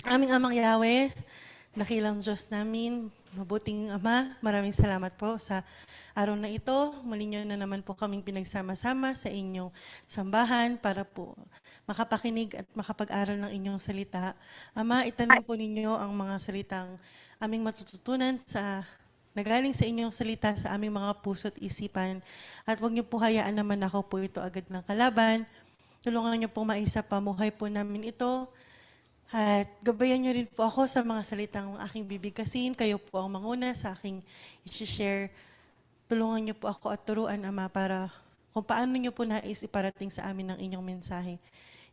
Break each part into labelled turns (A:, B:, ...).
A: Aming Amang Yahweh, dakilang Diyos namin, mabuting Ama, maraming salamat po sa araw na ito. Muli niyo na naman po kaming pinagsama-sama sa inyong sambahan para po makapakinig at makapag-aral ng inyong salita. Ama, itanim po ninyo ang mga salitang aming matututunan sa nagaling sa inyong salita sa aming mga puso't isipan. At huwag niyo po hayaan naman ako po ito agad ng kalaban. Tulungan niyo po maisa pamuhay po namin ito. At gabayan niyo rin po ako sa mga salitang aking bibigkasin. Kayo po ang manguna sa aking i-share. Tulungan niyo po ako at turuan, Ama, para kung paano niyo po nais iparating sa amin ang inyong mensahe.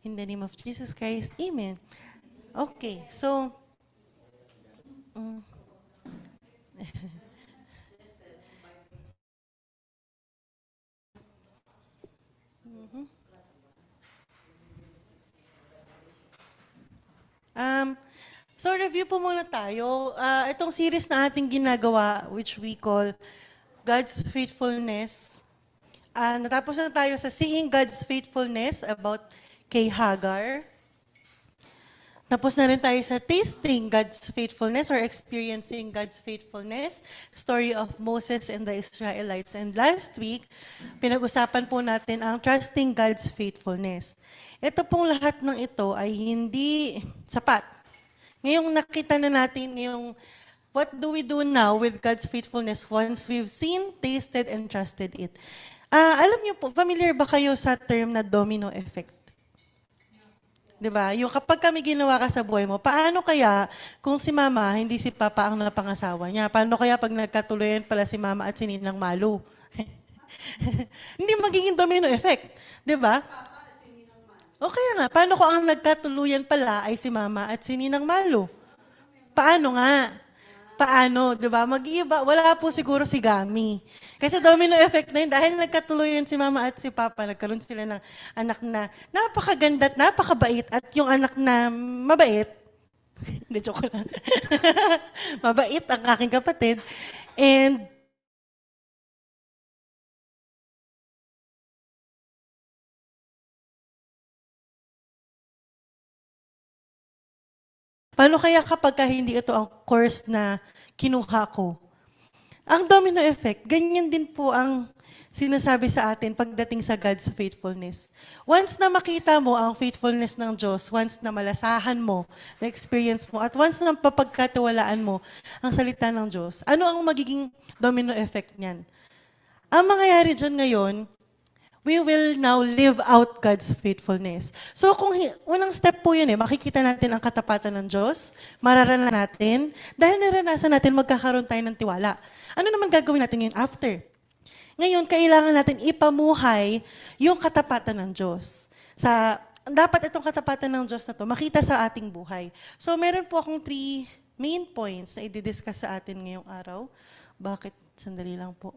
A: In the name of Jesus Christ, Amen. Okay, so, mm, um, so review po muna tayo. Itong series na ating ginagawa, which we call God's Faithfulness. Natapos na tayo sa Seeing God's Faithfulness about kay Hagar. Tapos na rin tayo sa Tasting God's Faithfulness or Experiencing God's Faithfulness, story of Moses and the Israelites. And last week, pinag-usapan po natin ang Trusting God's Faithfulness. Ito pong lahat ng ito ay hindi sapat. Ngayong nakita na natin yung what do we do now with God's faithfulness once we've seen, tasted, and trusted it? Alam niyo po, familiar ba kayo sa term na domino effect? 'Di ba? Yung kapag kami ginawa ka sa buhay mo, paano kaya kung si mama, hindi si papa ang napangasawa niya? Paano kaya pag nagkatuloyan pala si mama at si Ninang Malu? Hindi magiging domino effect. 'Di ba? O kaya nga, paano ko ang nagkatuluyan pala ay si mama at si Ninang Malu? Paano nga? Paano, 'di ba? Mag-iiba, wala po siguro si Gami. Kasi domino effect na yun, dahil nagkatuloyan si mama at si papa, nagkaroon sila ng anak na napakaganda at napakabait, at yung anak na mabait, hindi, joke lang. Mabait ang aking kapatid. And paano kaya kapag hindi ito ang course na kinuha ko? Ang domino effect, ganyan din po ang sinasabi sa atin pagdating sa God's faithfulness. Once na makita mo ang faithfulness ng Diyos, once na malasahan mo, na-experience mo, at once na papagkatiwalaan mo ang salita ng Diyos, ano ang magiging domino effect niyan? Ang mangyayari dyan ngayon, we will now live out God's faithfulness. So kung unang step po yun makikita natin ang katapatan ng Diyos, mararanasan natin, dahil naranasan natin, magkakaroon tayo ng tiwala. Ano naman gagawin natin ngayon after? Ngayon, kailangan natin ipamuhay yung katapatan ng Diyos. Dapat itong katapatan ng Diyos na to makita sa ating buhay. So meron po akong 3 main points na i-discuss sa atin ngayong araw. Bakit? Sandali lang po.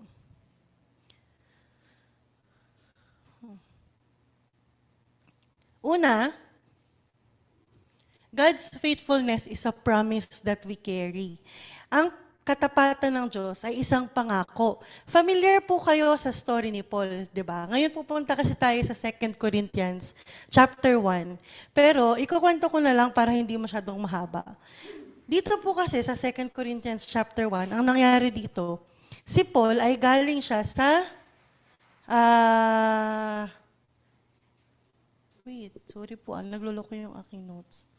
A: Una, God's faithfulness is a promise that we carry. Ang katapatan ng Diyos ay isang pangako. Familiar po kayo sa story ni Paul, di ba? Ngayon pupunta kasi tayo sa 2 Corinthians chapter 1. Pero ikukwento ko na lang para hindi masyadong mahaba. Dito po kasi sa 2 Corinthians chapter 1, ang nangyari dito, si Paul ay galing siya sa wait, sorry po, nagluloko yung aking notes.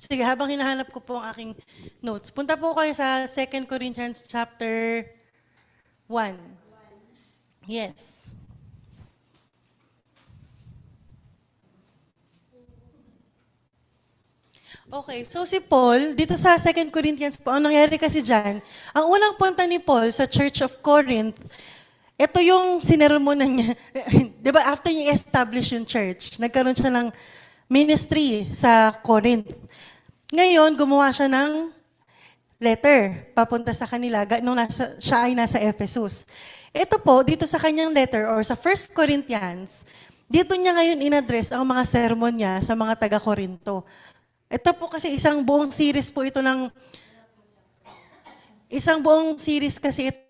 A: Sige, habang hinahanap ko po ang aking notes, punta po kayo sa 2 Corinthians chapter 1. Yes. Okay, so si Paul, dito sa 2 Corinthians po, ang nangyari kasi dyan, ang unang punta ni Paul sa Church of Corinth, ito yung sineremonan niya. Di ba, after niya establish yung church, nagkaroon siya ng ministry sa Corinth. Ngayon, gumawa siya ng letter papunta sa kanila nung siya ay nasa Ephesus. Ito po, dito sa kanyang letter or sa 1 Corinthians, dito niya ngayon in-address ang mga sermon niya sa mga taga-Korinto. Ito po kasi isang buong series po ito isang buong series kasi ito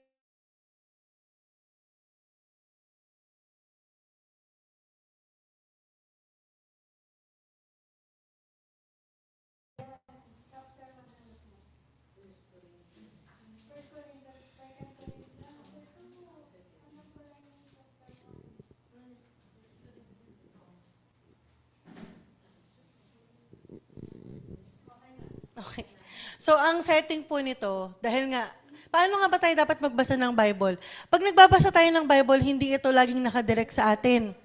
A: Okay. So, ang setting po nito, dahil nga, paano nga ba tayo dapat magbasa ng Bible? Pag nagbabasa tayo ng Bible, hindi ito laging nakadirect sa atin.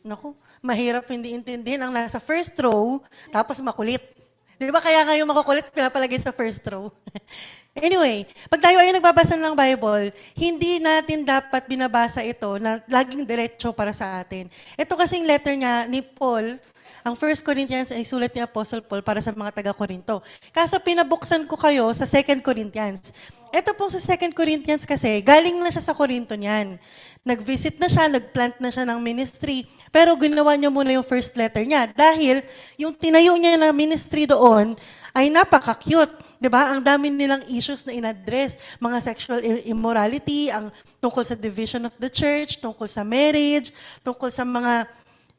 A: Naku, mahirap hindi intindihin ang nasa first row, tapos makulit. Di ba kaya nga yung makukulit, pinapalagay sa first row? Anyway, pag tayo ay nagbabasa ng Bible, hindi natin dapat binabasa ito na laging diretso para sa atin. Ito kasing letter niya ni Paul, ang 1 Corinthians ay sulat ni Apostle Paul para sa mga taga-Korinto. Kaso pinabuksan ko kayo sa 2 Corinthians. Ito pong sa 2 Corinthians kasi, galing na siya sa Korinto niyan. Nag-visit na siya, nag-plant na siya ng ministry, pero ginawa niya muna yung first letter niya. Dahil yung tinayo niya na ministry doon ay napaka-cute. 'Di ba? Ang dami nilang issues na inaddress, mga sexual immorality, ang tungkol sa division of the church, tungkol sa marriage, tungkol sa mga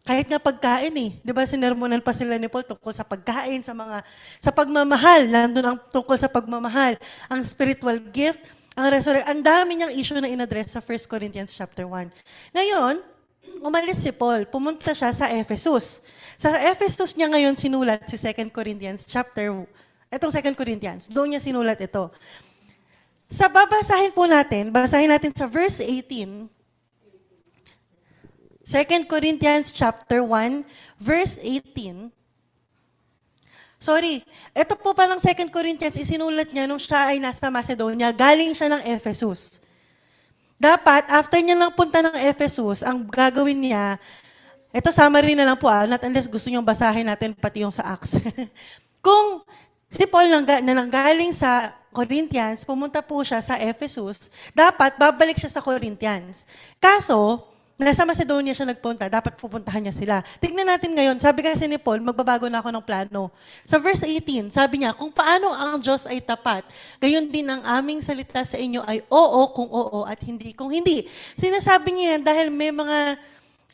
A: kahit nga pagkain eh. 'Di ba sinermonan pa sila ni Paul tungkol sa pagkain, sa pagmamahal, nandun ang tungkol sa pagmamahal, ang spiritual gift, ang resurrection. Ang dami niyang issue na inaddress sa 1 Corinthians chapter 1. Ngayon, umalis si Paul, pumunta siya sa Ephesus. Sa Ephesus niya ngayon sinulat si 2 Corinthians chapter 1. Itong 2 Corinthians, doon niya sinulat ito. Sa babasahin po natin, basahin natin sa verse 18, 2 Corinthians chapter 1, verse 18. Sorry, ito po palang 2 Corinthians, isinulat niya nung siya ay nasa Macedonia, galing siya ng Ephesus. Dapat, after niya lang punta ng Ephesus, ang gagawin niya, ito summary na lang po not unless gusto niyong basahin natin pati yung sa Acts. Kung si Paul na nanggaling sa Corinthians, pumunta po siya sa Ephesus, dapat babalik siya sa Corinthians. Kaso, nasa Macedonia siya nagpunta, dapat pupuntahan niya sila. Tignan natin ngayon, sabi kasi ni Paul, magbabago na ako ng plano. Sa verse 18, sabi niya, kung paano ang Diyos ay tapat, gayon din ang aming salita sa inyo ay oo kung oo at hindi kung hindi. Sinasabi niya yan dahil may mga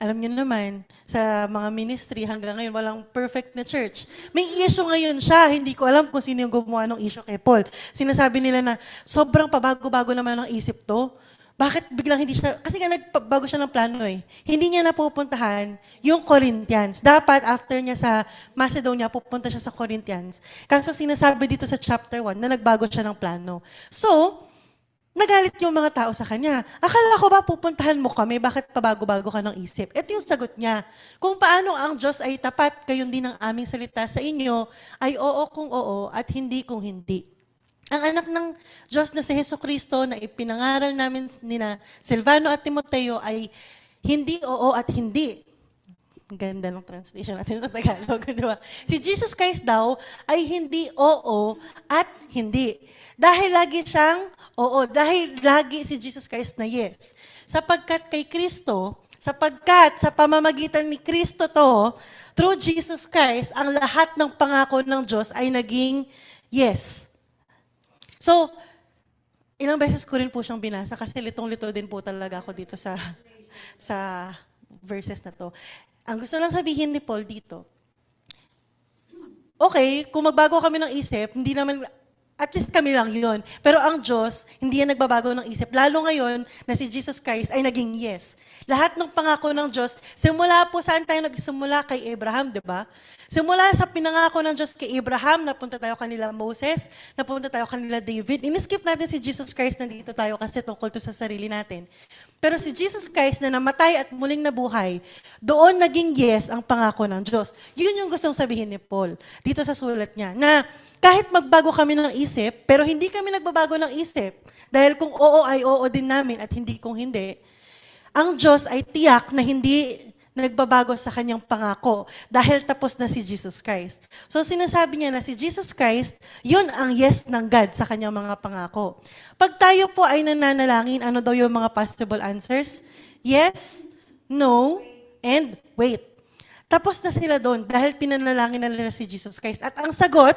A: alam niyo naman, sa mga ministry hanggang ngayon, walang perfect na church. May issue ngayon siya, hindi ko alam kung sino yung gumawa ng issue kay Paul. Sinasabi nila na, sobrang pabago-bago naman ng isip to. Bakit biglang hindi siya, kasi nga nagbago siya ng plano eh. Hindi niya napupuntahan yung Corinthians. Dapat after niya sa Macedonia, pupunta siya sa Corinthians. Kaso sinasabi dito sa chapter 1 na nagbago siya ng plano. So, nagalit yung mga tao sa kanya. Akala ko ba pupuntahan mo kami? Bakit pabago-bago ka ng isip? Ito yung sagot niya. Kung paano ang Diyos ay tapat, gayon din ang aming salita sa inyo, ay oo kung oo at hindi kung hindi. Ang anak ng Diyos na si Jesucristo na ipinangaral namin nina Silvano at Timoteo ay hindi oo at hindi. Ang ganda ng translation natin sa Tagalog, di ba? Si Jesus Christ daw ay hindi oo at hindi. Dahil lagi siyang oo, dahil lagi si Jesus Christ na yes. Sapagkat kay Kristo, sapagkat sa pamamagitan ni Kristo to, through Jesus Christ, ang lahat ng pangako ng Diyos ay naging yes. So, ilang beses ko rin po siyang binasa kasi litong-lito din po talaga ako dito sa verses na to. Ang gusto lang sabihin ni Paul dito, okay, kung magbago kami ng isip, hindi naman, at least kami lang yun. Pero ang Diyos, hindi yan nagbabago ng isip. Lalo ngayon na si Jesus Christ ay naging yes. Lahat ng pangako ng Diyos, simula po saan tayo nagsimula kay Abraham, di ba? Simula sa pinangako ng Diyos kay Abraham, napunta tayo kanila Moses, napunta tayo kanila David. In-skip natin si Jesus Christ, nandito tayo kasi tungkol to sa sarili natin. Pero si Jesus Christ na namatay at muling nabuhay, doon naging yes ang pangako ng Diyos. Yun yung gustong sabihin ni Paul dito sa sulat niya, na kahit magbago kami ng isip, pero hindi kami nagbabago ng isip. Dahil kung oo ay oo din namin at hindi kung hindi, ang Diyos ay tiyak na hindi nagbabago sa kanyang pangako dahil tapos na si Jesus Christ. So sinasabi niya na si Jesus Christ, yun ang yes ng God sa kanyang mga pangako. Pag tayo po ay nananalangin, ano daw yung mga possible answers? Yes, no, and wait. Tapos na sila doon dahil pinanalangin na nila si Jesus Christ. At ang sagot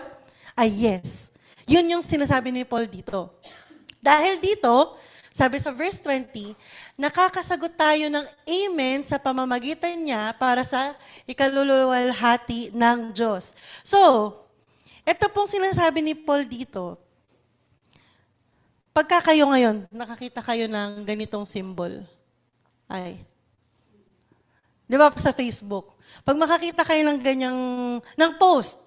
A: ay yes. Yun yung sinasabi ni Paul dito. Dahil dito, sabi sa verse 20, nakakasagot tayo ng amen sa pamamagitan niya para sa ikaluluwalhati ng Diyos. So, ito pong sinasabi ni Paul dito. Pagka kayo ngayon, nakakita kayo ng ganitong symbol. Ay. Di ba, sa Facebook. Pag makakita kayo ng ganyang, ng post,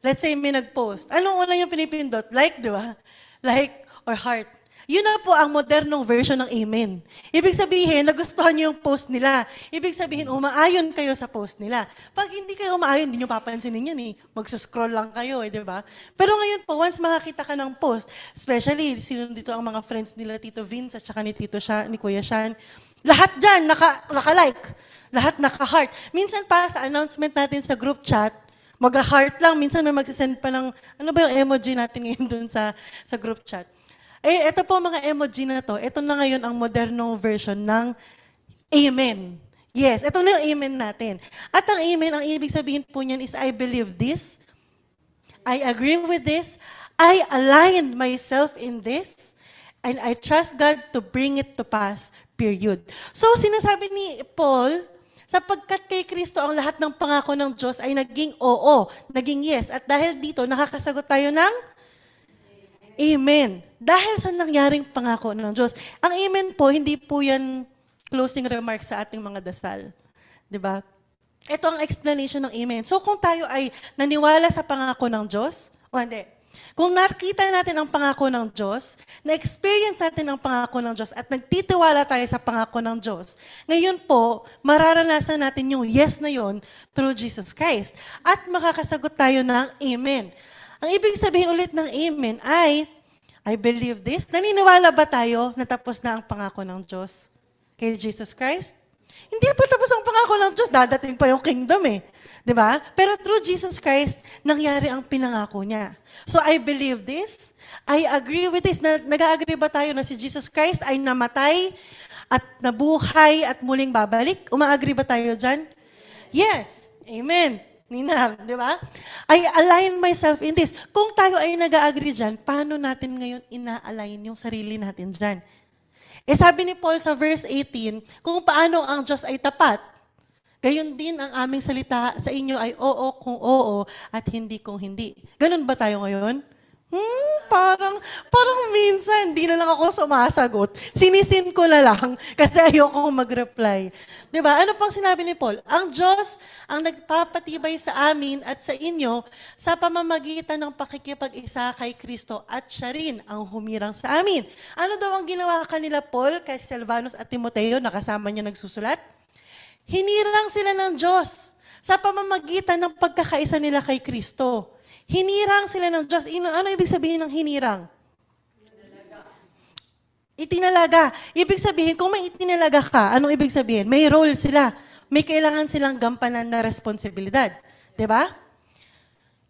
A: let's say may nag-post, anong una yung pinipindot? Like, di ba? Like or heart. Yun na po ang modernong version ng amen. Ibig sabihin, nagustuhan niyo yung post nila. Ibig sabihin, umaayon kayo sa post nila. Pag hindi kayo umaayon, hindi niyo papansinin yan eh. Magsuscroll lang kayo di ba? Pero ngayon po, once makakita ka ng post, especially, sino dito ang mga friends nila, Tito Vince at saka ni ni Kuya Shan, lahat dyan, naka-like. Lahat naka-heart. Minsan pa, sa announcement natin sa group chat, mag-heart lang. Minsan may magsisend pa ng, ano ba yung emoji natin ngayon dun sa group chat. Eh, ito po mga emoji na to, ito na ngayon ang modernong version ng amen. Yes, ito na yung amen natin. At ang amen, ang ibig sabihin po niyan is, I believe this, I agree with this, I align myself in this, and I trust God to bring it to pass, period. So, sinasabi ni Paul, sapagkat kay Kristo ang lahat ng pangako ng Diyos ay naging oo, naging yes. At dahil dito, nakakasagot tayo ng amen. Dahil sa nangyaring pangako ng Diyos. Ang amen po, hindi po yan closing remarks sa ating mga dasal. Diba? Ito ang explanation ng amen. So kung tayo ay naniwala sa pangako ng Diyos, o hindi, kung nakita natin ang pangako ng Diyos, na-experience natin ang pangako ng Diyos, at nagtitiwala tayo sa pangako ng Diyos, ngayon po, mararanasan natin yung yes na yon through Jesus Christ. At makakasagot tayo ng amen. Ang ibig sabihin ulit ng amen ay, I believe this. Naniniwala ba tayo na tapos na ang pangako ng Diyos kay Jesus Christ? Hindi pa tapos ang pangako ng Diyos, dadating pa yung kingdom eh. Diba? Pero through Jesus Christ, nangyari ang pinangako niya. So I believe this. I agree with this. Nag-agree ba tayo na si Jesus Christ ay namatay at nabuhay at muling babalik? Uma-agree ba tayo dyan? Yes. Amen. Ninang, di ba? I align myself in this. Kung tayo ay nag-agree dyan, paano natin ngayon ina-align yung sarili natin dyan? Eh sabi ni Paul sa verse 18, kung paano ang Diyos ay tapat, gayon din ang aming salita sa inyo ay oo kung oo at hindi kung hindi. Ganun ba tayo ngayon? Parang minsan, di na lang ako sumasagot. Sinisin ko na lang kasi ayoko mag-reply. Diba? Ano pang sinabi ni Paul? Ang Diyos ang nagpapatibay sa amin at sa inyo sa pamamagitan ng pakikipag-isa kay Kristo at siya rin ang humirang sa amin. Ano daw ang ginawa kanila Paul kay Silvanus at Timoteo na kasama niya nagsusulat? Hinirang sila ng Diyos sa pamamagitan ng pagkakaisa nila kay Kristo. Hinirang sila ng Diyos. Ano ibig sabihin ng hinirang? Itinalaga. Ibig sabihin, kung may itinalaga ka, anong ibig sabihin? May role sila. May kailangan silang gampanan na responsibilidad. Diba?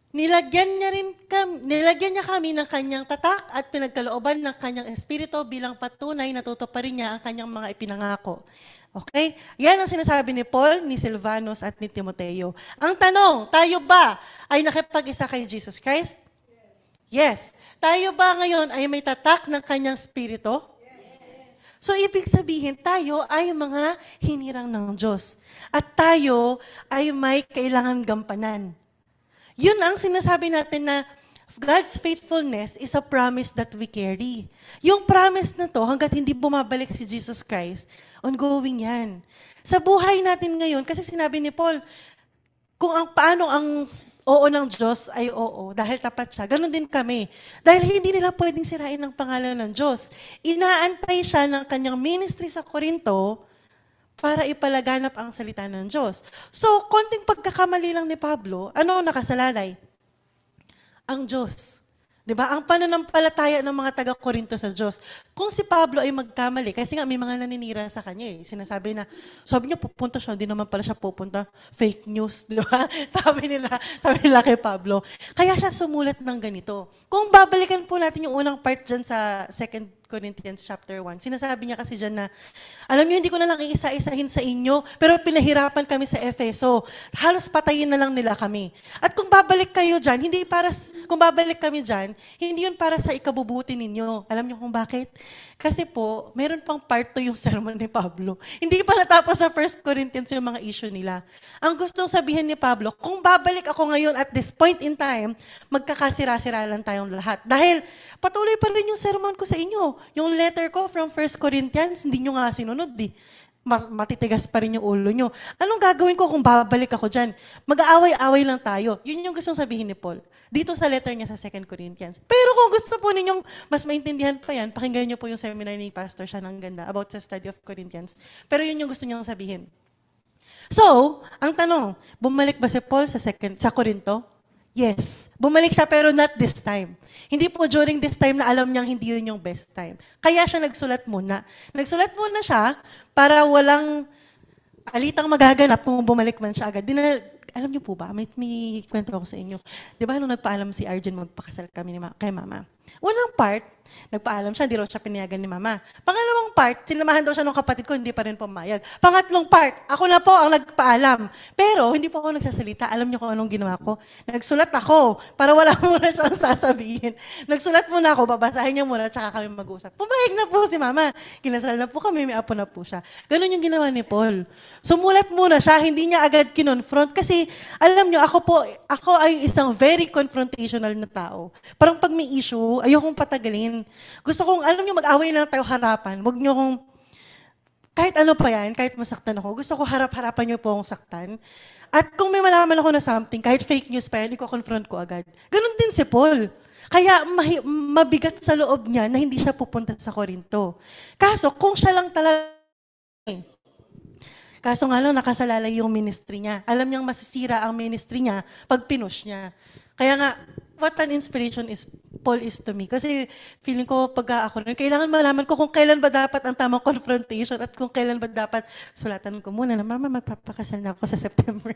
A: Nilagyan niya kami ng kanyang tatak at pinagkalooban ng kanyang espiritu bilang patunay na tutuparin niya ang kanyang mga ipinangako. Okay? Yan ang sinasabi ni Paul, ni Silvanus at ni Timoteo. Ang tanong, tayo ba ay nakipag-isa kay Jesus Christ? Yes. Tayo ba ngayon ay may tatak ng kanyang espiritu? Yes. So, ibig sabihin, tayo ay mga hinirang ng Diyos. At tayo ay may kailangan gampanan. Yun ang sinasabi natin na God's faithfulness is a promise that we carry. Yung promise na to, hanggat hindi bumabalik si Jesus Christ, ongoing yan. Sa buhay natin ngayon, kasi sinabi ni Paul, paano ang oo ng Diyos ay oo, dahil tapat siya. Ganon din kami. Dahil hindi nila pwedeng sirain ang pangalan ng Diyos. Inaantay siya ng kanyang ministry sa Corinto para ipalaganap ang salita ng Diyos. So, konting pagkakamali lang ni Pablo, ano ang nakasalalay? Ang Diyos. Diba? Ang pananampalataya ng mga taga-Korinto sa Diyos. Kung si Pablo ay magkamali, kasi nga may mga naninira sa kanya eh. Sinasabi na, sabi niya pupunta siya, hindi naman pala siya pupunta. Fake news, di ba? sabi nila kay Pablo. Kaya siya sumulat ng ganito. Kung babalikan po natin yung unang part dyan sa 2 Corinthians chapter 1, sinasabi niya kasi dyan na, alam niyo, hindi ko na lang iisa-isahin sa inyo, pero pinahirapan kami sa Efeso. Halos patayin na lang nila kami. At kung babalik kayo dyan, kung babalik kami dyan, hindi yun para sa ikabubuti ninyo. Alam niyo kung bakit? Kasi po, meron pang part 2 yung sermon ni Pablo. Hindi pa natapos sa 1 Corinthians yung mga issue nila. Ang gustong sabihin ni Pablo, kung babalik ako ngayon at this point in time, magkakasira-sira lang tayong lahat. Dahil patuloy pa rin yung sermon ko sa inyo. Yung letter ko from 1 Corinthians, hindi nyo nga sinunod eh. matitigas pa rin yung ulo nyo. Anong gagawin ko kung babalik ako dyan? Mag-aaway-away lang tayo. Yun yung gustong sabihin ni Paul. Dito sa letter niya sa 2 Corinthians. Pero kung gusto po ninyong mas maintindihan pa yan, pakinggan niyo po yung seminar ni Pastor siya ng ganda about sa study of Corinthians. Pero yun yung gusto niyang sabihin. So, ang tanong, bumalik ba si Paul sa Corinto? Yes. Bumalik siya pero not this time. Hindi po during this time na alam niyang hindi yun yung best time. Kaya siya nagsulat muna. Nagsulat muna siya para walang alitang magaganap kung bumalik man siya agad. Alam niyo po ba, may kwento ako sa inyo. Di ba nung nagpaalam si Arjen magpakasal kami kay Mama? Unang part, nagpaalam siya, hindi raw siya pinayagan ni Mama. Pangalawang part, sinamahan daw siya ng kapatid ko, hindi pa rin pumayag. Pangatlong part, ako na po ang nagpaalam. Pero hindi po ako nagsasalita. Alam niyo kung anong ginawa ko? Nagsulat ako para wala muna siyang sasabihin. Nagsulat muna ako, babasahin niya muna, tsaka kami mag-usap. Pumayag na po si Mama. Kinasal na po kami, may apo na po siya. Ganun yung ginawa ni Paul. Sumulat muna siya, hindi niya agad kinonfront. Kasi alam niyo, ako ay isang very confrontational na tao. Parang pag may issue, ayokong patagalin. Gusto kong, alam niyo, mag-away lang tayo harapan. Huwag niyo kong, kahit ano pa yan, kahit masaktan ako, gusto ko harap-harapan niyo po akong saktan. At kung may malaman ako na something, kahit fake news pa yan, i-confront ko agad. Ganon din si Paul. Kaya mabigat sa loob niya na hindi siya pupunta sa Corinto. Kaso, kung siya lang talaga, kaso nga lang, nakasalalay yung ministry niya. Alam niyang masisira ang ministry niya pag pinush niya. Kaya nga, what an inspiration is Paul is to me. Kasi feeling ko, pag ako rin, kailangan malaman ko kung kailan ba dapat ang tamang confrontation at kung kailan ba dapat sulatan ko muna na, Mama, magpapakasal na ako sa September.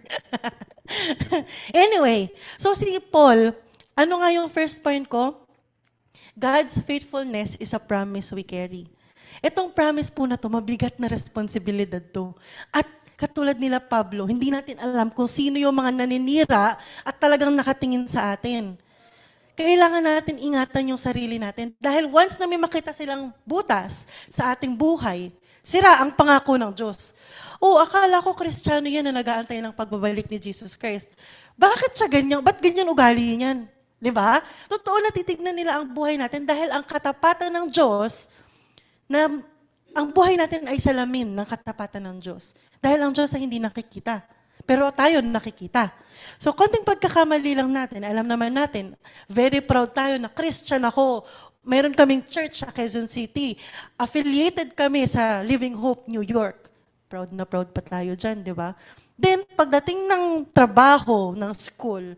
A: Anyway, so si Paul, ano nga yung first point ko? God's faithfulness is a promise we carry. Itong promise po na to, mabigat na responsibilidad to. At katulad nila Pablo, hindi natin alam kung sino yung mga naninira at talagang nakatingin sa atin. Kailangan natin ingatan yung sarili natin. Dahil once na may makita silang butas sa ating buhay, sira ang pangako ng Diyos. Akala ko Kristiyano yan na nag-aantay ng pagbabalik ni Jesus Christ. Bakit siya ganyan? Ba't ganyan ugali niyan? Di ba? Totoo na titignan nila ang buhay natin dahil ang katapatan ng Diyos, na ang buhay natin ay salamin ng katapatan ng Diyos. Dahil ang Diyos ay hindi nakikita. Pero tayo nakikita. So, konting pagkakamali lang natin, alam naman natin, very proud tayo na Christian ako. Meron kaming church sa Quezon City. Affiliated kami sa Living Hope, New York. Proud na proud pa tayo dyan, di ba? Then, pagdating ng trabaho, ng school,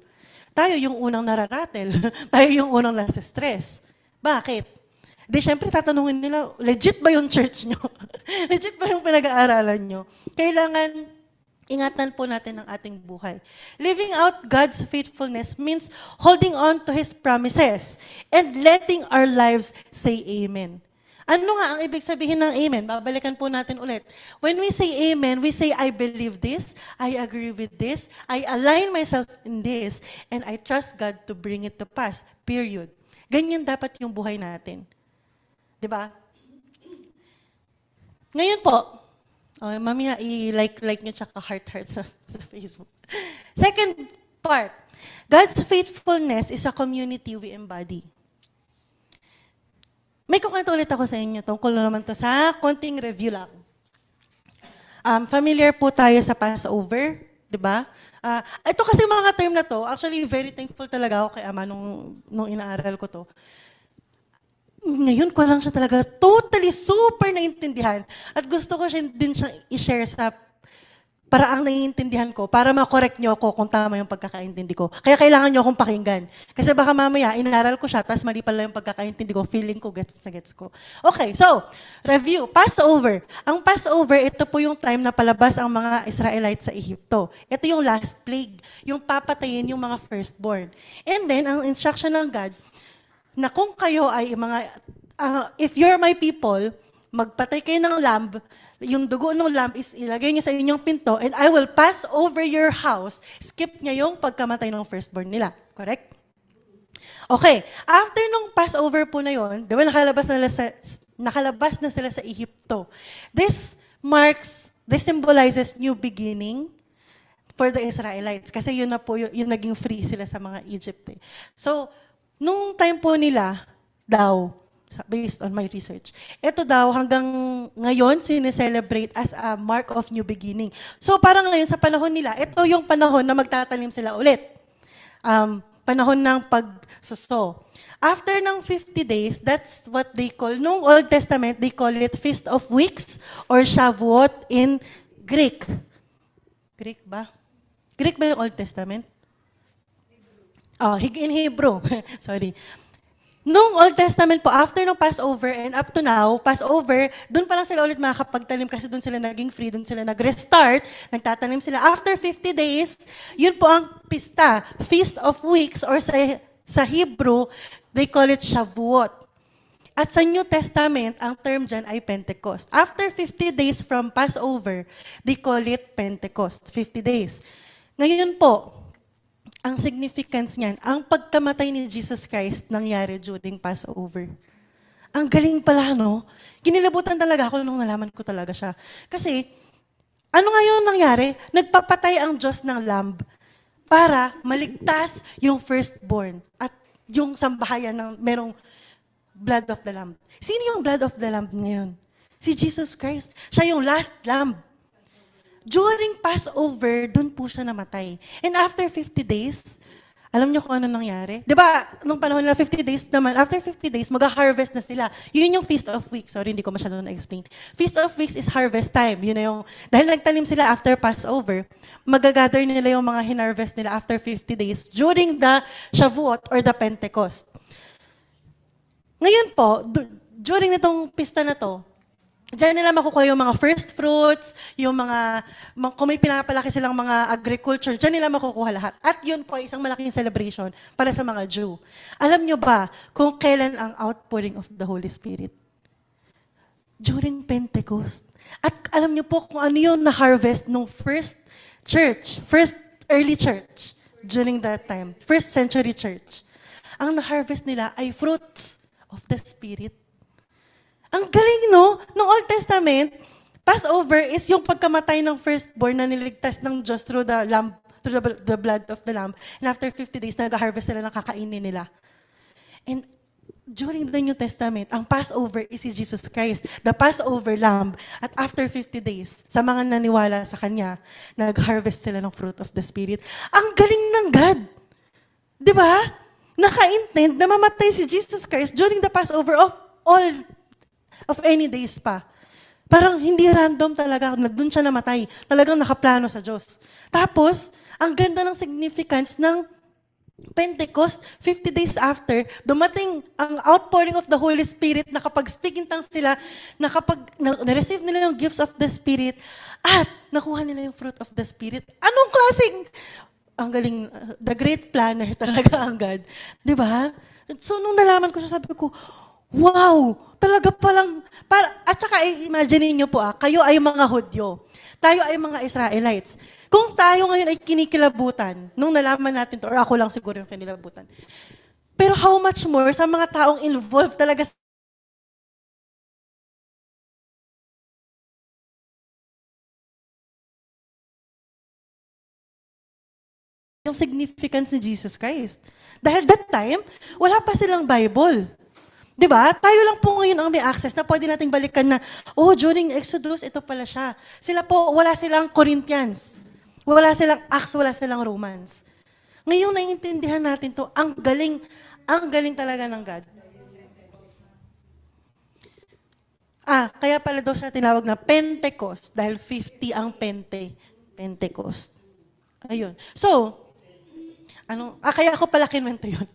A: tayo yung unang nararatel. Tayo yung unang nasa stress. Bakit? Di, syempre, tatanungin nila, legit ba yung church nyo? Legit ba yung pinag-aaralan nyo? Kailangan ingatan po natin ang ating buhay. Living out God's faithfulness means holding on to His promises and letting our lives say amen. Ano nga ang ibig sabihin ng amen? Babalikan po natin ulit. When we say amen, we say, I believe this, I agree with this, I align myself in this, and I trust God to bring it to pass. Period. Ganyan dapat yung buhay natin. Diba? Ngayon po, mamaya i-like nyo tsaka heart sa Facebook. Second part, God's faithfulness is a community we embody. May kukwento ulit ako sa inyo. Tungkol naman to sa konting review lang. Familiar po tayo sa Passover, di ba? Ito kasi mga term na to, actually very thankful talaga ako kay Ama nung inaaral ko to. Ngayon ko lang siya talaga totally super naintindihan. At gusto ko din siyang i-share sa paraang naiintindihan ko para ma-correct nyo ako kung tama yung pagkakaintindi ko. Kaya kailangan nyo akong pakinggan. Kasi baka mamaya, inaral ko siya, tapos mali pala yung pagkakaintindi ko, feeling ko, gets na gets ko. Okay, so, review. Passover. Ang Passover, ito po yung time na palabas ang mga Israelites sa Ehipto. Ito yung last plague, yung papatayin yung mga firstborn. And then, ang instruction ng God, na kung kayo ay if you're my people, magpatay kayo ng lamb, yung dugo ng lamb is ilagay niyo sa inyong pinto, and I will pass over your house. Skip niya yung pagkamatay ng firstborn nila. Correct? Okay. After nung Passover po na yun, di ba nakalabas na sila sa Ehipto. This symbolizes new beginning for the Israelites. Kasi yun na po, yung naging free sila sa mga Egypt. So, nung time po nila, daw, based on my research. Ito daw, hanggang ngayon, sineselebrate as a mark of new beginning. So parang ngayon, sa panahon nila, ito yung panahon na magtatanim sila ulit. Panahon ng pagsuso. After ng 50 days, that's what they call, nung Old Testament, they call it Feast of Weeks or Shavuot in Greek. Greek ba? Greek ba yung Old Testament? In Hebrew. Sorry. Nung Old Testament po, after ng Passover and up to now, Passover, doon pa lang sila ulit makakapagtanim kasi doon sila naging free, doon sila nag-restart, nagtatanim sila. After 50 days, yun po ang pista, Feast of Weeks, or sa Hebrew, they call it Shavuot. At sa New Testament, ang term dyan ay Pentecost. After 50 days from Passover, they call it Pentecost, 50 days. Ngayon po, ang significance niyan, ang pagkamatay ni Jesus Christ nangyari during Passover. Ang galing pala, no? Kinilabutan talaga ako nung nalaman ko talaga siya. Kasi, ano ngayon nangyari? Nagpapatay ang Diyos ng lamb para maligtas yung firstborn at yung sambahayan ng merong blood of the lamb. Sino yung blood of the lamb ngayon? Si Jesus Christ. Siya yung last lamb. During Passover, dun po siya namatay. And after 50 days, alam niyo kung ano nangyari? Di ba, nung panahon nila 50 days naman, after 50 days, mag-harvest na sila. Yun yung Feast of Weeks. Sorry, hindi ko masyado na-explain. Feast of Weeks is harvest time. Yun na yung, dahil nagtanim sila after Passover, magagather nila yung mga hinarvest nila after 50 days during the Shavuot or the Pentecost. Ngayon po, during itong pista na to, diyan nila makukuha yung mga first fruits, yung mga kung may pinapalaki silang mga agriculture, diyan nila makukuha lahat. At yun po ay isang malaking celebration para sa mga Jew. Alam nyo ba kung kailan ang outpouring of the Holy Spirit? During Pentecost. At alam nyo po kung ano yung na-harvest ng first early church during that time, first century church. Ang na-harvest nila ay fruits of the Spirit. Ang galing, no? Noong Old Testament, Passover is yung pagkamatay ng firstborn na niligtas ng Diyos through the lamb, through the blood of the lamb. And after 50 days, nag-harvest sila ng kakainin nila. And during the New Testament, ang Passover is si Jesus Christ, the Passover lamb. At after 50 days, sa mga naniwala sa Kanya, nag-harvest sila ng fruit of the Spirit. Ang galing ng God! Di ba? Naka-intend na mamatay si Jesus Christ during the Passover of any days pa. Parang hindi random talaga, doon siya namatay. Talagang nakaplano sa Diyos. Tapos, ang ganda ng significance ng Pentecost, 50 days after, dumating ang outpouring of the Holy Spirit na kapag speaking tongues sila, na-receive nila yung gifts of the Spirit, at nakuha nila yung fruit of the Spirit. Anong klaseng, ang galing, the great planner talaga ang God. Diba? So, nung nalaman ko siya, sabi ko, wow! Talaga palang, at saka imagine niyo po kayo ay mga Hudyo. Tayo ay mga Israelites. Kung tayo ngayon ay kinikilabutan, nung nalaman natin to, or ako lang siguro yung kinilabutan. Pero how much more sa mga taong involved talaga sa yung significance ni Jesus Christ. Dahil that time, wala pa silang Bible. Diba? Tayo lang po ngayon ang may access na pwede nating balikan na, during Exodus, ito pala siya. Sila po, wala silang Corinthians. Wala silang Acts, wala silang Romans. Ngayon, naiintindihan natin to, ang galing talaga ng God. Kaya pala daw siya tinawag na Pentecost, dahil 50 ang Pentecost. Ayun. So, kaya ako pala kinwento yun.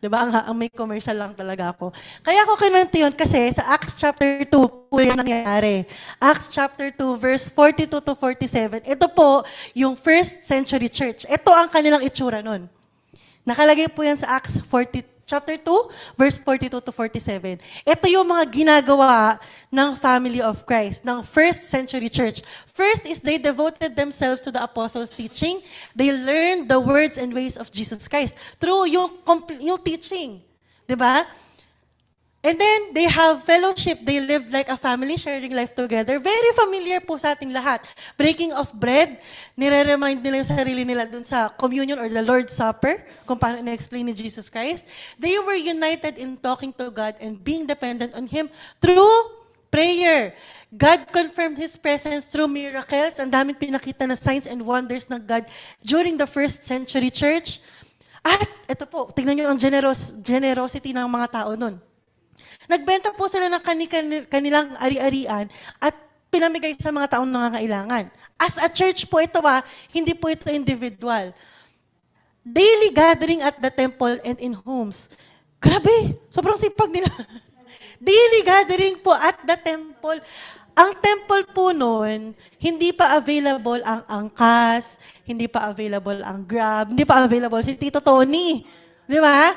A: Diba? Ang may commercial lang talaga ako. Kaya ako kinwento yun kasi sa Acts chapter 2 po yun nangyari. Acts chapter 2 verse 42 to 47. Ito po yung first century church. Ito ang kanilang itsura nun. Nakalagay po yan sa Acts chapter 2, verse 42 to 47. Ito yung mga ginagawa ng family of Christ, ng first century church. First is they devoted themselves to the apostles' teaching. They learned the words and ways of Jesus Christ through yung teaching. Diba? And then, they have fellowship. They lived like a family, sharing life together. Very familiar po sa ating lahat. Breaking of bread, nire-remind nila yung sarili nila dun sa communion or the Lord's Supper, kung paano na-explain ni Jesus Christ. They were united in talking to God and being dependent on Him through prayer. God confirmed His presence through miracles. Ang daming pinakita na signs and wonders ng God during the first century church. At ito po, tingnan nyo ang generosity ng mga tao nun. Nagbenta po sila ng kanilang ari-arian at pinamigay sa mga taong nangangailangan. As a church po ito hindi po ito individual. Daily gathering at the temple and in homes. Grabe, sobrang sipag nila. Daily gathering po at the temple. Ang temple po noon, hindi pa available ang angkas, hindi pa available ang Grab, hindi pa available si Tito Tony. Di ba?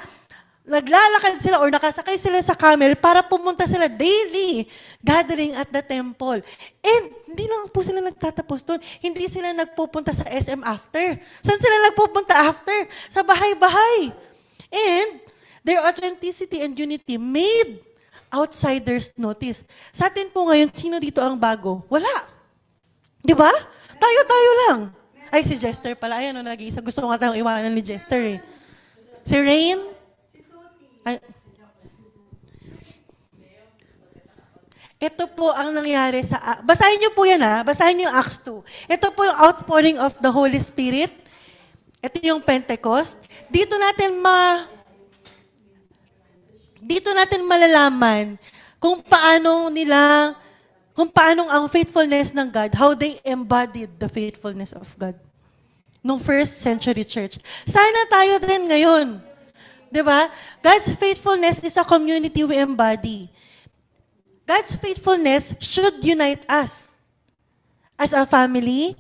A: Naglalakad sila or nakasakay sila sa camel para pumunta sila daily gathering at the temple. And hindi lang po sila nagtatapos doon. Hindi sila nagpupunta sa SM after. Saan sila nagpupunta after? Sa bahay-bahay. And their authenticity and unity made outsiders notice. Sa atin po ngayon, sino dito ang bago? Wala. Di ba? Tayo-tayo lang. Ay, si Jester pala. Ayan, nag-iisa. Gusto ko nga tayong iwanan ni Jester eh. Si Rain? Ay. Ito po ang nangyari sa... Basahin niyo po yan Basahin niyo yung Acts 2. Ito po yung outpouring of the Holy Spirit. Ito yung Pentecost. Dito natin malalaman kung paano ang faithfulness ng God, how they embodied the faithfulness of God. Nung first century church. Sana tayo din ngayon. Diba? God's faithfulness is a community we embody. God's faithfulness should unite us. As a family,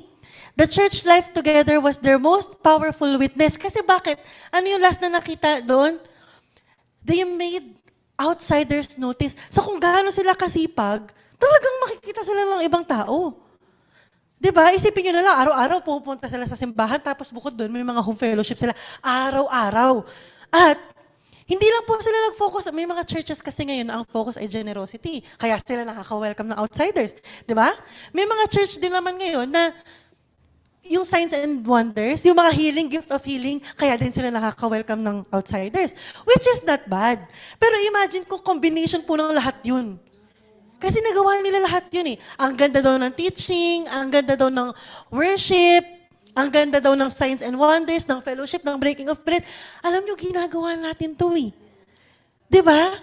A: the church life together was their most powerful witness. Kasi bakit? Ano yung last na nakita doon? They made outsiders notice. So kung gaano sila kasipag, talagang makikita sila ng ibang tao. Diba? Isipin nyo na lang, araw-araw pupunta sila sa simbahan, tapos bukod doon, may mga home fellowship sila. Araw-araw. At hindi lang po sila nag-focus. May mga churches kasi ngayon na ang focus ay generosity. Kaya sila nakaka-welcome ng outsiders. Di ba? May mga church din naman ngayon na yung signs and wonders, yung mga healing, gift of healing, kaya din sila nakaka-welcome ng outsiders. Which is not bad. Pero imagine kung combination po ng lahat yun. Kasi nagawa nila lahat yun eh. Ang ganda daw ng teaching, ang ganda daw ng worship, ang ganda daw ng signs and wonders, ng fellowship, ng breaking of bread. Alam nyo, ginagawa natin to eh. Di ba?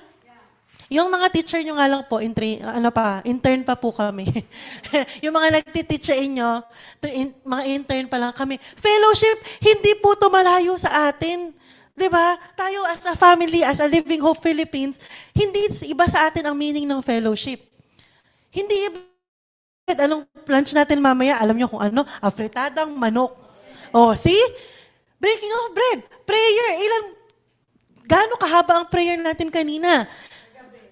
A: Yung mga teacher nyo nga lang po, intern pa po kami. Yung mga nagtiteach sa inyo, mga intern pa lang kami. Fellowship, hindi po to malayo sa atin. Di ba? Tayo as a family, as a Living Hope Philippines, hindi iba sa atin ang meaning ng fellowship. Hindi iba. Anong lunch natin mamaya? Alam nyo kung ano? Afritadang manok. Oh, see? Breaking of bread. Prayer. Gaano kahaba ang prayer natin kanina?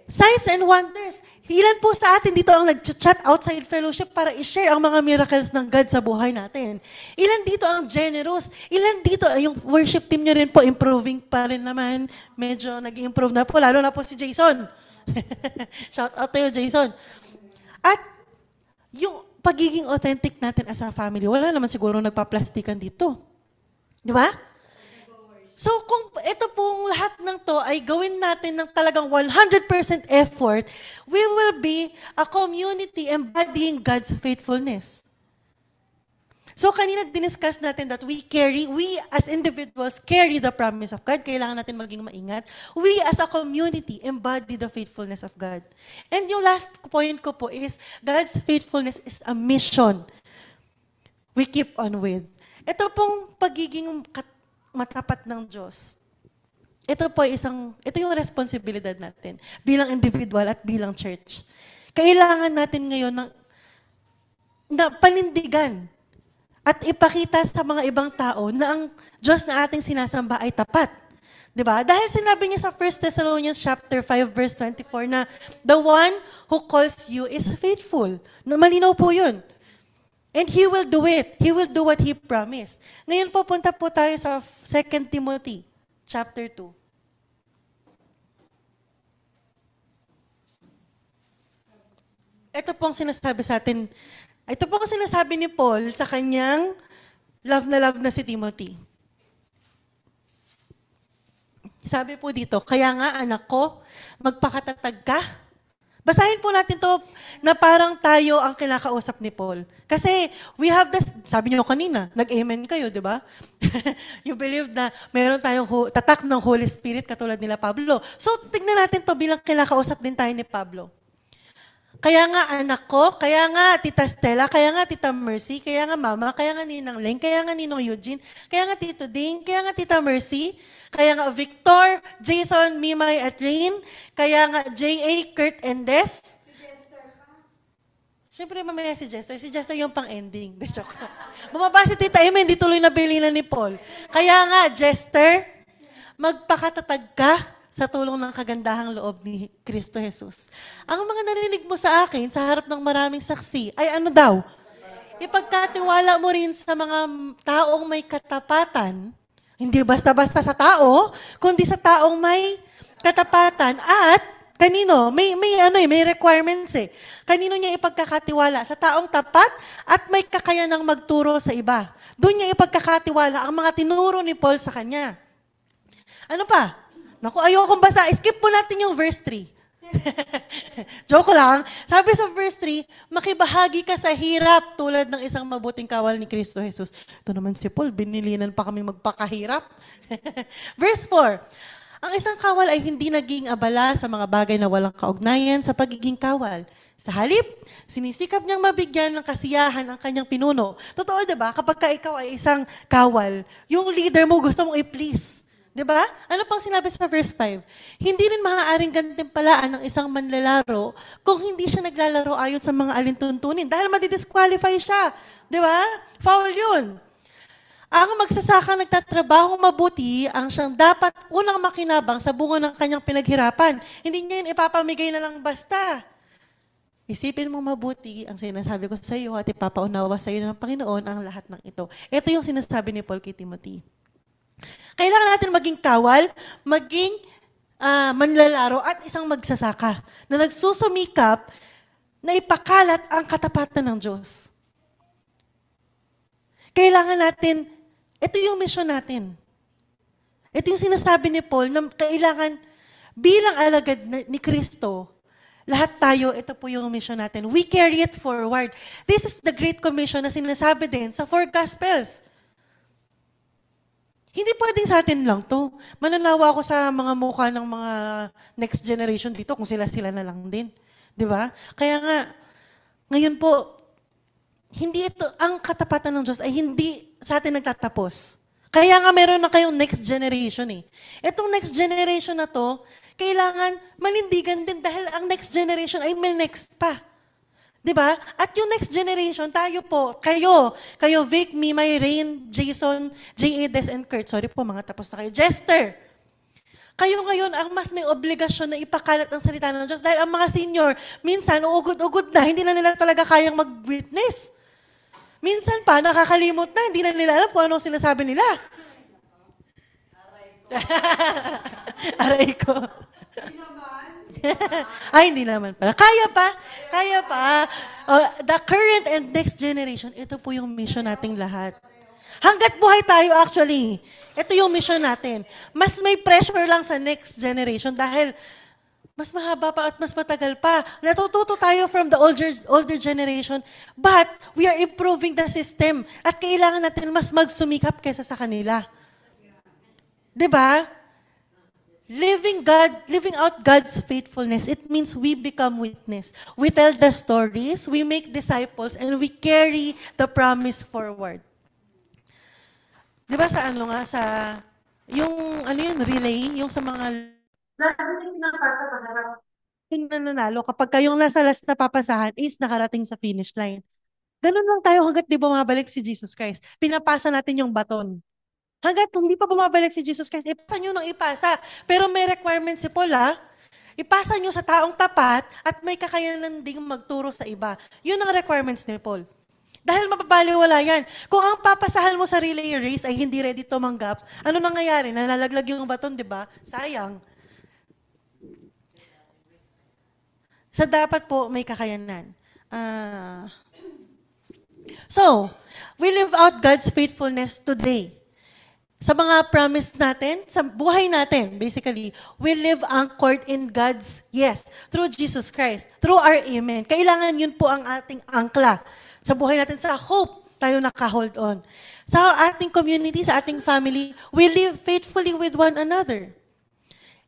A: Signs and wonders. Ilan po sa atin dito ang nag-chat outside fellowship para i-share ang mga miracles ng God sa buhay natin? Ilan dito ang generous? Ilan dito, yung worship team nyo rin po, improving pa rin naman. Medyo nag-improve na po, lalo na po si Jason. Shout out to you, Jason. At yung pagiging authentic natin as a family, wala naman siguro nagpa-plastikan dito. Di ba? So kung ito pong lahat ng to ay gawin natin ng talagang 100% effort, we will be a community embodying God's faithfulness. So kanina diniscuss natin that we as individuals carry the promise of God. Kailangan natin maging maingat. We as a community embody the faithfulness of God. And yung last point ko po is, God's faithfulness is a mission we keep on with. Ito pong pagiging matapat ng Diyos. Ito yung responsibilidad natin bilang individual at bilang church. Kailangan natin ngayon na panindigan at ipakita sa mga ibang tao na ang Diyos na ating sinasamba ay tapat. 'Di ba? Dahil sinabi niya sa 1 Thessalonians chapter 5 verse 24 na the one who calls you is faithful. Malinaw po 'yun. And He will do it. He will do what He promised. Ngayon po, punta po tayo sa 2 Timothy chapter 2. ito pong sinasabi sa atin, ito pong sinasabi ni Paul sa kanyang love na si Timothy. Sabi po dito, kaya nga anak ko, magpakatatag ka. Basahin po natin to na parang tayo ang kinakausap ni Paul. Kasi we have this, sabi niyo kanina, nag-amen kayo, di ba? You believe na meron tayong tatak ng Holy Spirit katulad nila Pablo. So, tignan natin to bilang kinakausap din tayo ni Pablo. Kaya nga anak ko, kaya nga Tita Stella, kaya nga Tita Mercy, kaya nga Mama, kaya nga Ninang Leng, kaya nga Ninong Eugene, kaya nga Tito Ding, kaya nga Tita Mercy, kaya nga Victor, Jason, Mimay at Rain, kaya nga J.A., Kurt, and Des. Siyempre mamaya si Jester. Si Jester yung pang-ending. De joke. Bumaba si Tita Eme, hindi tuloy na bilinan ni Paul. Kaya nga, Jester, magpakatatag ka sa tulong ng kagandahang loob ni Kristo Jesus. Ang mga narinig mo sa akin, sa harap ng maraming saksi, ay ano daw? Ipagkatiwala mo rin sa mga taong may katapatan, hindi basta-basta sa tao, kundi sa taong may katapatan at kanino? May requirements eh. Kanino niya ipagkakatiwala? Sa taong tapat at may kakayanang magturo sa iba. Doon niya ipagkakatiwala ang mga tinuro ni Paul sa kanya. Ano pa? Naku, ayokong basa. Skip po natin yung verse 3. Joke lang. Sabi sa verse 3, makibahagi ka sa hirap tulad ng isang mabuting kawal ni Kristo Jesus. Ito naman si Paul, binilinan pa kami magpakahirap. Verse 4, ang isang kawal ay hindi naging abala sa mga bagay na walang kaugnayan sa pagiging kawal. Sa halip, sinisikap niyang mabigyan ng kasiyahan ang kanyang pinuno. Totoo, diba? Kapag ikaw ay isang kawal, yung leader mo gusto mong i-please. Diba? Ano pang sinabi sa verse 5? Hindi rin maaaring gantimpalaan ng isang manlalaro kung hindi siya naglalaro ayon sa mga alintuntunin dahil madidisqualify siya. Diba? Foul yun. Ang magsasaka nagtatrabaho mabuti ang siyang dapat unang makinabang sa bunga ng kanyang pinaghirapan. Hindi niya yun ipapamigay na lang basta. Isipin mo mabuti ang sinasabi ko sa iyo at ipapaunawa sa iyo ng Panginoon ang lahat ng ito. Ito yung sinasabi ni Paul kay Timothy. Kailangan natin maging kawal, maging manlalaro at isang magsasaka na nagsusumikap na ipakalat ang katapatan ng Diyos. Kailangan natin, ito yung mission natin. Ito yung sinasabi ni Paul na kailangan bilang alagad ni Kristo, lahat tayo, ito po yung mission natin. We carry it forward. This is the Great Commission na sinasabi din sa 4 Gospels. Hindi pwedeng sa atin lang to. Mananawa ako sa mga mukha ng mga next generation dito kung sila-sila na lang din. Di ba? Kaya nga, ngayon po, hindi ito, ang katapatan ng Diyos ay hindi sa atin nagtatapos. Kaya nga meron na kayong next generation eh. Itong next generation na to, kailangan manindigan din dahil ang next generation ay may next pa. Diba? At yung next generation, tayo po, kayo Vic, Mimay, Rain, Jason, J.A. Des, and Kurt. Sorry po, mga tapos na kayo. Jester, kayo ngayon ang mas may obligasyon na ipakalat ang salita ng Diyos dahil ang mga senior, minsan, ugod-ugod na, hindi na nila talaga kayang mag-witness. Minsan pa, nakakalimot na, hindi na nila alam kung anong sinasabi nila. Aray ko. Ay, hindi naman pala. Kaya pa. The current and next generation, ito po yung mission nating lahat. Hanggat buhay tayo actually, ito yung mission natin. Mas may pressure lang sa next generation dahil mas mahaba pa at mas matagal pa. Natututo tayo from the older generation, but we are improving the system at kailangan natin mas magsumikap kaysa sa kanila. Diba? Living out God's faithfulness, it means we become witness. We tell the stories, we make disciples, and we carry the promise forward. Di ba sa yung relay, yung sa mga yung nananalo, kapag kayong nasa last na papasahan is nakarating sa finish line. Ganun lang tayo hanggat di bumabalik si Jesus Christ. Pinapasa natin yung baton. Hanggat hindi pa bumabalik si Jesus Christ, ipasa nyo nang ipasa. Pero may requirement si Paul, ipasa nyo sa taong tapat at may kakayanan ding magturo sa iba. Yun ang requirements ni Paul. Dahil mapapaliwala yan. Kung ang papasahan mo sa relay race ay hindi ready tumanggap, ano nangyayari? Nalalaglag yung baton, di ba? Sayang. Sa dapat po may kakayanan. Ah, so, we live out God's faithfulness today. Sa mga promise natin, sa buhay natin, basically, we live anchored in God's yes, through Jesus Christ, through our amen. Kailangan yun po ang ating angkla. Sa buhay natin, sa hope, tayo naka-hold on. Sa ating community, sa ating family, we live faithfully with one another.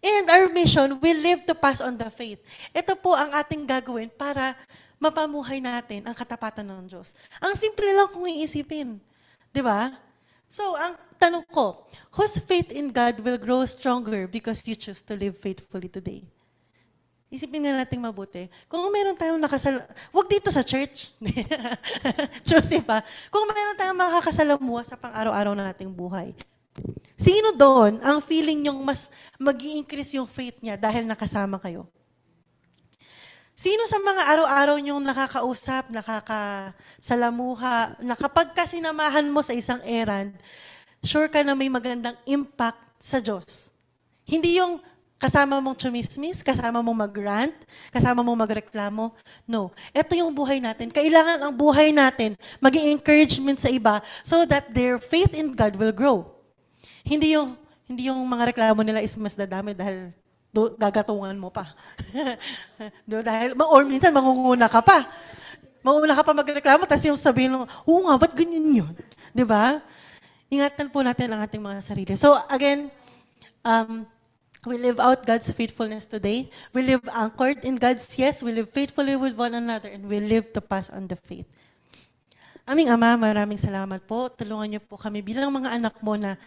A: And our mission, we live to pass on the faith. Ito po ang ating gagawin para mapamuhay natin ang katapatan ng Diyos. Ang simple lang kung iisipin. Di ba? So, ang tanong ko, whose faith in God will grow stronger because you choose to live faithfully today? Isipin nga natin mabuti. Kung meron tayong wag dito sa church. Choose pa. Kung meron tayong makakasalamuha sa pang-araw-araw na nating buhay. Sino doon ang feeling nyong mas mag-i-increase yung faith niya dahil nakasama kayo? Sino sa mga araw-araw niyong nakakausap, nakakasalamuha, na kapag sinamahan mo sa isang errand, sure ka na may magandang impact sa Diyos? Hindi yung kasama mong chumismis, kasama mong mag-rant, kasama mong magreklamo. No. Ito yung buhay natin. Kailangan ang buhay natin maging encouragement sa iba so that their faith in God will grow. Hindi yung mga reklamo nila is mas dadami dahil gagatungan mo pa. Or minsan, mangunguna ka pa. Mangunguna ka pa magreklamo, tapos yung sabihin mo, oo nga, ba't ganyan yun? Di ba? Ingatan po natin ang ating mga sarili. So again, we live out God's faithfulness today. We live anchored in God's yes. We live faithfully with one another, and we live to pass on the faith. Aming Ama, maraming salamat po. Tulungan niyo po kami bilang mga anak mo na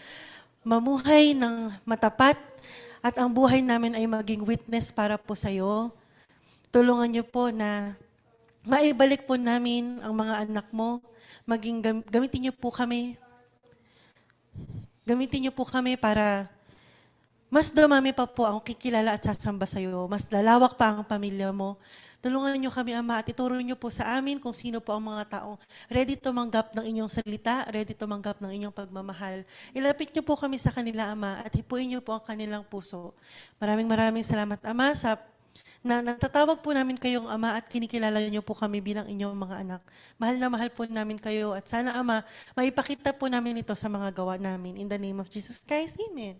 A: mamuhay ng matapat at ang buhay namin ay maging witness para po sa iyo. Tulungan niyo po na maibalik po namin ang mga anak mo. Gamitin niyo po kami. Gamitin niyo po kami para mas dumami pa po ang kikilala at sasamba sa iyo. Mas lalawak pa ang pamilya mo. Tulungan niyo kami, Ama, at ituro niyo po sa amin kung sino po ang mga taong ready tumanggap ng inyong salita, ready tumanggap ng inyong pagmamahal. Ilapit niyo po kami sa kanila, Ama, at hipuin niyo po ang kanilang puso. Maraming salamat, Ama, na natatawag po namin kayong Ama at kinikilala niyo po kami bilang inyong mga anak. Mahal na mahal po namin kayo at sana, Ama, maipakita po namin ito sa mga gawa namin. In the name of Jesus Christ, Amen.